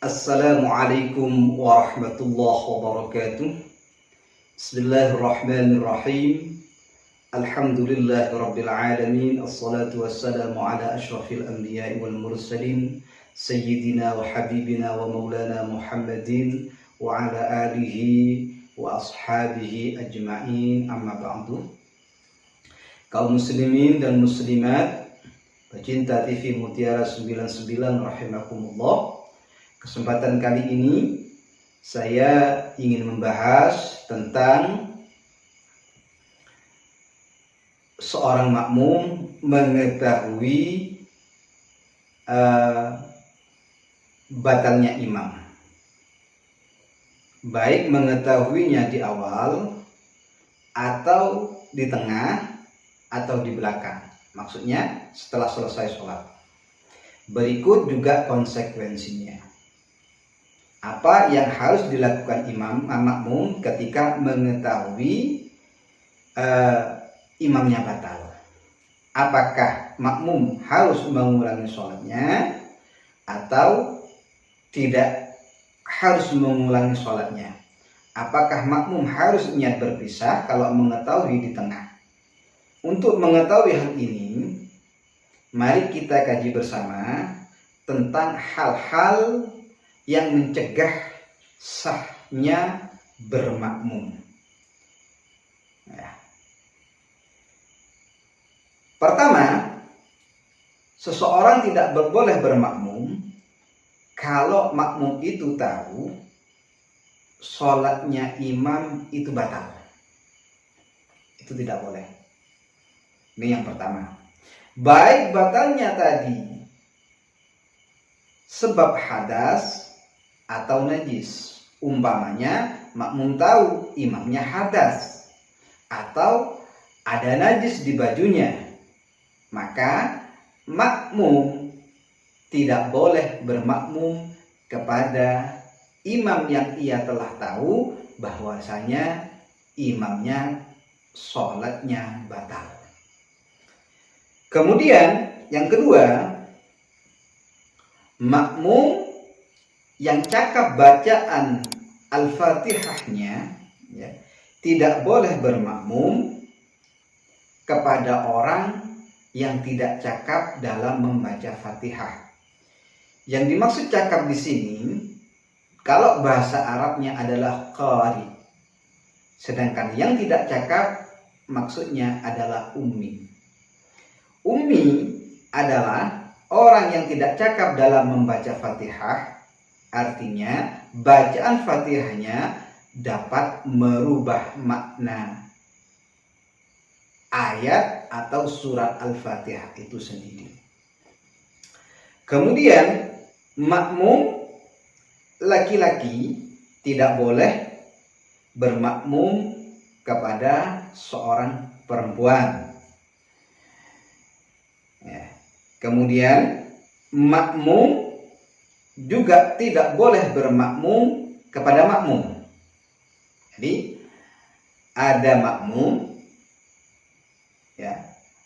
Assalamualaikum warahmatullahi wabarakatuh. Bismillahirrahmanirrahim. Alhamdulillahirabbil alamin. Assalatu wassalamu ala asyrafil anbiya'i wal mursalin sayyidina wa habibina wa maulana Muhammadin wa ala alihi wa ashabihi ajma'in, amma ba'du. Kaum muslimin dan muslimat pecinta TV Mutiara 99 rahimakumullah. Kesempatan kali ini saya ingin membahas tentang seorang makmum mengetahui batalnya imam, baik mengetahuinya di awal atau di tengah atau di belakang. Maksudnya setelah selesai sholat. Berikut juga konsekuensinya. Apa yang harus dilakukan makmum ketika mengetahui imamnya batal? Apakah makmum harus mengulangi sholatnya atau tidak harus mengulangi sholatnya? Apakah makmum harus niat berpisah kalau mengetahui di tengah? Untuk mengetahui hal ini, mari kita kaji bersama tentang hal-hal yang mencegah sahnya bermakmum. Pertama, seseorang tidak boleh bermakmum kalau makmum itu tahu sholatnya imam itu batal. Itu tidak boleh. Ini yang pertama. Baik batalnya tadi sebab hadas atau najis. Umpamanya makmum tahu imamnya hadas atau ada najis di bajunya, maka makmum tidak boleh bermakmum kepada imam yang ia telah tahu bahwasanya imamnya sholatnya batal. Kemudian yang kedua, makmum yang cakap bacaan Al-Fatihahnya tidak boleh bermakmum kepada orang yang tidak cakap dalam membaca Fatihah. Yang dimaksud cakap di sini, kalau bahasa Arabnya adalah qari, sedangkan yang tidak cakap maksudnya adalah ummi. Ummi adalah orang yang tidak cakap dalam membaca Fatihah. Artinya bacaan Fatihahnya dapat merubah makna ayat atau surat Al-Fatihah itu sendiri. Kemudian makmum laki-laki tidak boleh bermakmum kepada seorang perempuan. Kemudian makmum juga tidak boleh bermakmum kepada makmum. Jadi ada makmum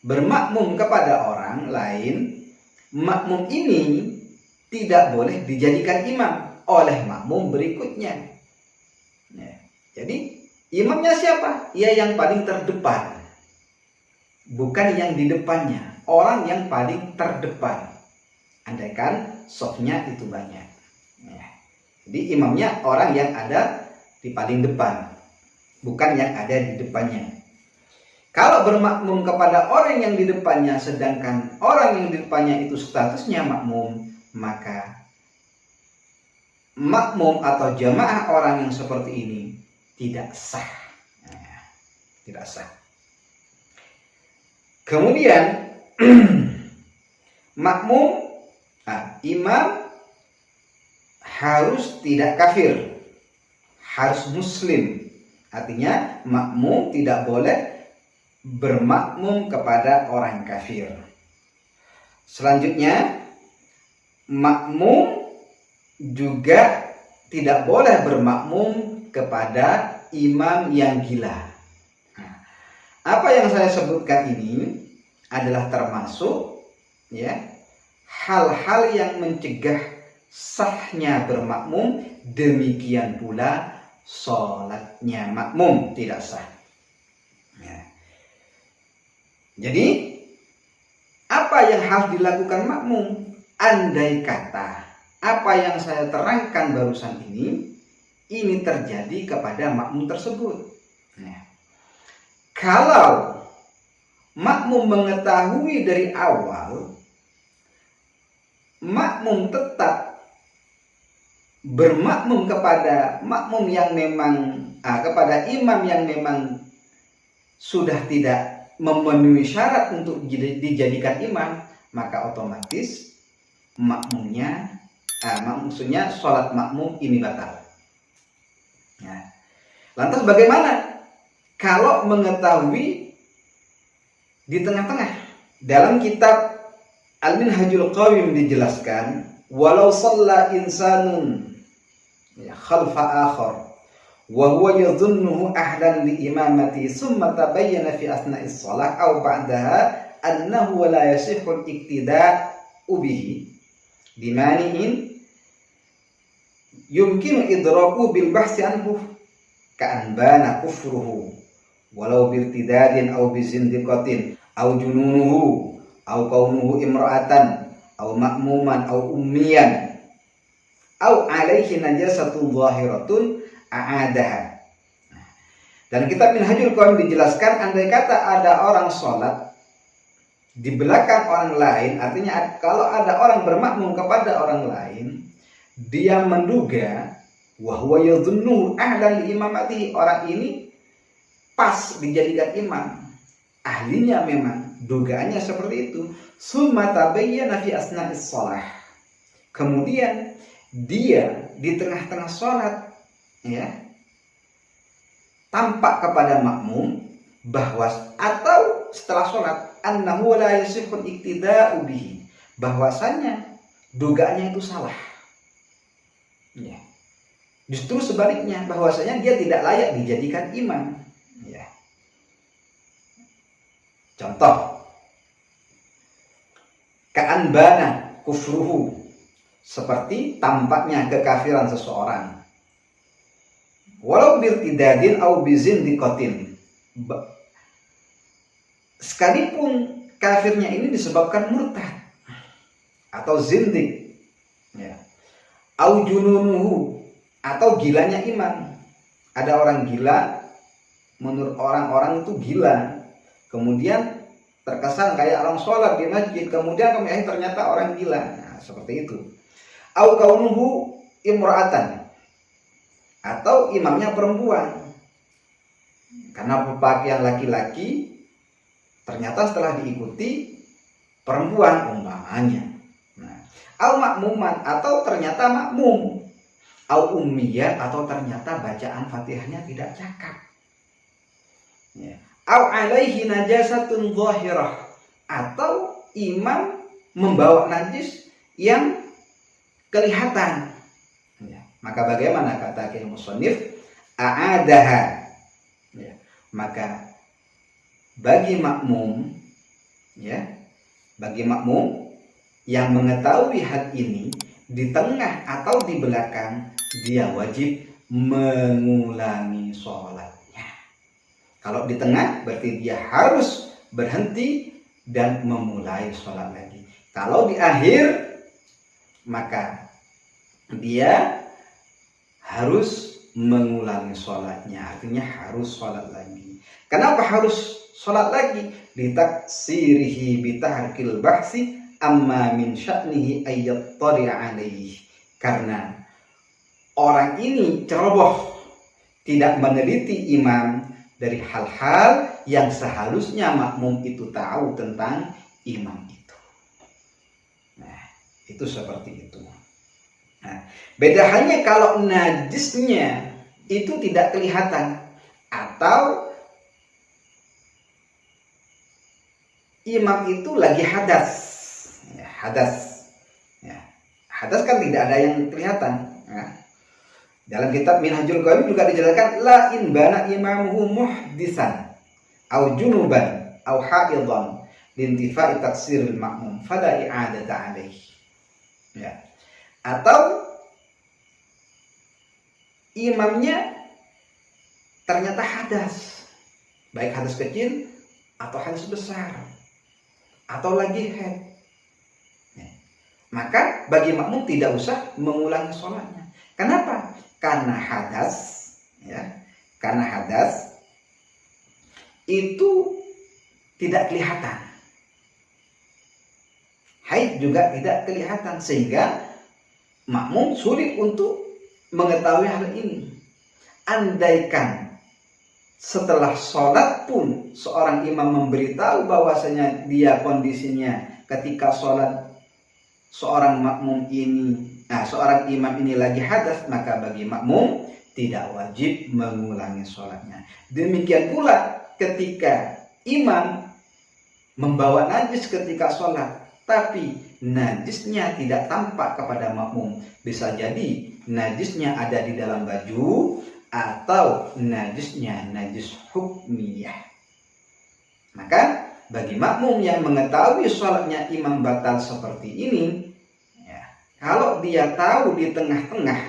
bermakmum kepada orang lain, makmum ini tidak boleh dijadikan imam oleh makmum berikutnya. Jadi imamnya siapa? Ya yang paling terdepan, bukan yang di depannya, orang yang paling terdepan. Andaikan sofnya itu banyak. Jadi imamnya orang yang ada di paling depan, bukan yang ada di depannya. Kalau bermakmum kepada orang yang di depannya, sedangkan orang yang di depannya itu statusnya makmum, maka makmum atau jamaah orang yang seperti ini tidak sah. Tidak sah. Kemudian makmum, imam harus tidak kafir, harus muslim. Artinya makmum tidak boleh bermakmum kepada orang kafir. Selanjutnya, makmum juga tidak boleh bermakmum kepada imam yang gila. Apa yang saya sebutkan ini adalah termasuk hal-hal yang mencegah sahnya bermakmum, demikian pula sholatnya makmum tidak sah. Ya. Jadi apa yang harus dilakukan makmum? Andai kata apa yang saya terangkan barusan ini terjadi kepada makmum tersebut. Nah, kalau makmum mengetahui dari awal, makmum tetap bermakmum kepada makmum yang memang kepada imam yang memang sudah tidak memenuhi syarat untuk dijadikan imam, maka otomatis makmumnya maksudnya sholat makmum ini batal. Nah, lantas bagaimana kalau mengetahui di tengah-tengah? Dalam kitab Al-Minhajul Qawim dijelaskan, walau shalla insanun khalfa akhar wa huwa yadhunnuhu ahlan li imamati summa tabayyana fi asna'is shalah aw ba'daha annahu la yasihhu al-iqtida'u bihi bimani'in yumkinu idraku bil bahsi anhu ka'an bana kufruhu walau birtidadin aw bizindiqatin aw jununuhu aw kaunuhu imra'atan aw ma'muman aw ummiyan aw alaihi najasatun zahiratun a'adaha. Dan kitab Minhajul Qawim dijelaskan, andai kata ada orang sholat di belakang orang lain, artinya kalau ada orang bermakmum kepada orang lain, dia menduga wahwa yadhunnu ahlan imamati, orang ini pas dijadikan imam, ahlinya memang, dugaannya seperti itu. Summa tabayyana fi asna'is shalah, kemudian dia di tengah-tengah sholat ya tampak kepada makmum bahwa, atau setelah sholat, annahu la yasihhu iktida'u bihi, bahwasanya dugaannya itu salah ya. Justru sebaliknya, bahwasanya dia tidak layak dijadikan imam ya. Contoh, ka'an bana kufruhu, seperti tampaknya kekafiran seseorang, walau birtidadin au bizindiqatin, sekalipun kafirnya ini disebabkan murtad atau zindik ya, au jununuhu, atau gilanya imam. Ada orang gila, menurut orang-orang itu gila, kemudian terkesan kayak orang sholat di masjid, kemudian ternyata orang gila. Nah, seperti itu. Au kaunuhu imra'atan, atau imamnya perempuan, karena berpakaian laki-laki ternyata setelah diikuti perempuan umpamanya. Nah, au makmuman, atau ternyata makmum, au ummiyah, atau ternyata bacaan Fatihahnya tidak cakap ya. Au alaihi najasatun zahirah, atau imam membawa najis yang kelihatan ya. Maka bagaimana kata Kiai Musannif, a'adaha ya. Maka bagi makmum ya, bagi makmum yang mengetahui hal ini di tengah atau di belakang, dia wajib mengulangi sholatnya. Kalau di tengah berarti dia harus berhenti dan memulai sholat lagi. Kalau di akhir, maka dia harus mengulangi sholatnya, artinya harus sholat lagi. Kenapa harus sholat lagi? Litaksirihi bitahrikil bahsi amma min sya'nihi ayyattari alaih, karena orang ini ceroboh, tidak meneliti imam dari hal-hal yang seharusnya makmum itu tahu tentang imam itu. Nah, itu seperti itu. Nah, beda hanya kalau najisnya itu tidak kelihatan, atau imam itu lagi hadas ya, hadas ya. Hadas kan tidak ada yang kelihatan ya. Dalam kitab Minhajul Qawim juga dijelaskan, la in bana imamuhu muhdisan au junuban au haidan lintifa'i taksiril makmum fala i'adata alaih ya. Atau imamnya ternyata hadas, baik hadas kecil atau hadas besar, atau lagi haid, maka bagi makmum tidak usah mengulangi sholatnya. Kenapa? Karena hadas, karena hadas itu tidak kelihatan, haid juga tidak kelihatan, sehingga makmum sulit untuk mengetahui hal ini. Andaikan setelah sholat pun seorang imam memberitahu bahwasanya dia kondisinya ketika sholat seorang imam ini lagi hadas, maka bagi makmum tidak wajib mengulangi sholatnya. Demikian pula ketika imam membawa najis ketika sholat, tapi najisnya tidak tampak kepada makmum. Bisa jadi najisnya ada di dalam baju, atau najisnya najis hukmiyah. Maka bagi makmum yang mengetahui sholatnya imam batal seperti ini, kalau dia tahu di tengah-tengah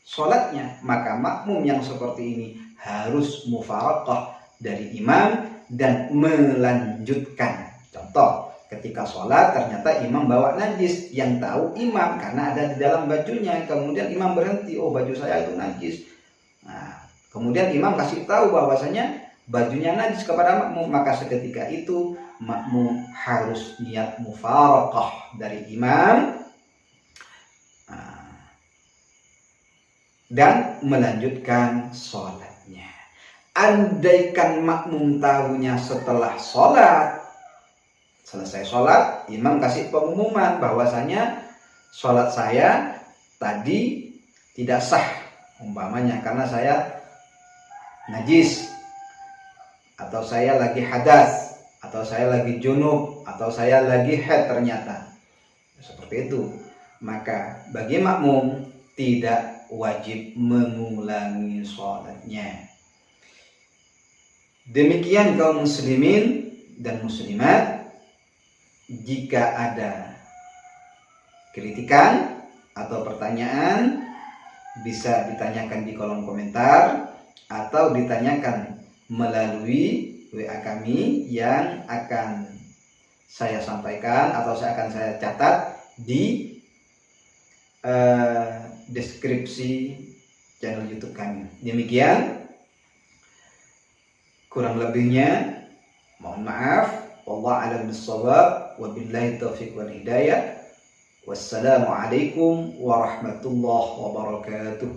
sholatnya, maka makmum yang seperti ini harus mufaraqah dari imam dan melanjutkan. Contoh, ketika sholat ternyata imam bawa najis, yang tahu imam karena ada di dalam bajunya, kemudian imam berhenti, oh baju saya itu najis. Nah, kemudian imam kasih tahu bahwasanya bajunya najis kepada makmum, maka seketika itu makmum harus niat mufaraqah dari imam dan melanjutkan sholatnya. Andaikan makmum tahunya setelah sholat, selesai sholat, imam kasih pengumuman bahwasanya sholat saya tadi tidak sah, umpamanya karena saya najis, atau saya lagi hadas, atau saya lagi junub, atau saya lagi haid ternyata, seperti itu. Maka bagi makmum tidak wajib mengulangi sholatnya. Demikian kaum muslimin dan muslimat, jika ada kritikan atau pertanyaan bisa ditanyakan di kolom komentar atau ditanyakan melalui WA kami yang akan saya sampaikan atau akan saya catat di deskripsi channel YouTube kami. Demikian, kurang lebihnya mohon maaf. Wallahu a'lam bishawab, wabillahi taufiq wal hidayah. Wassalamualaikum warahmatullahi wabarakatuh.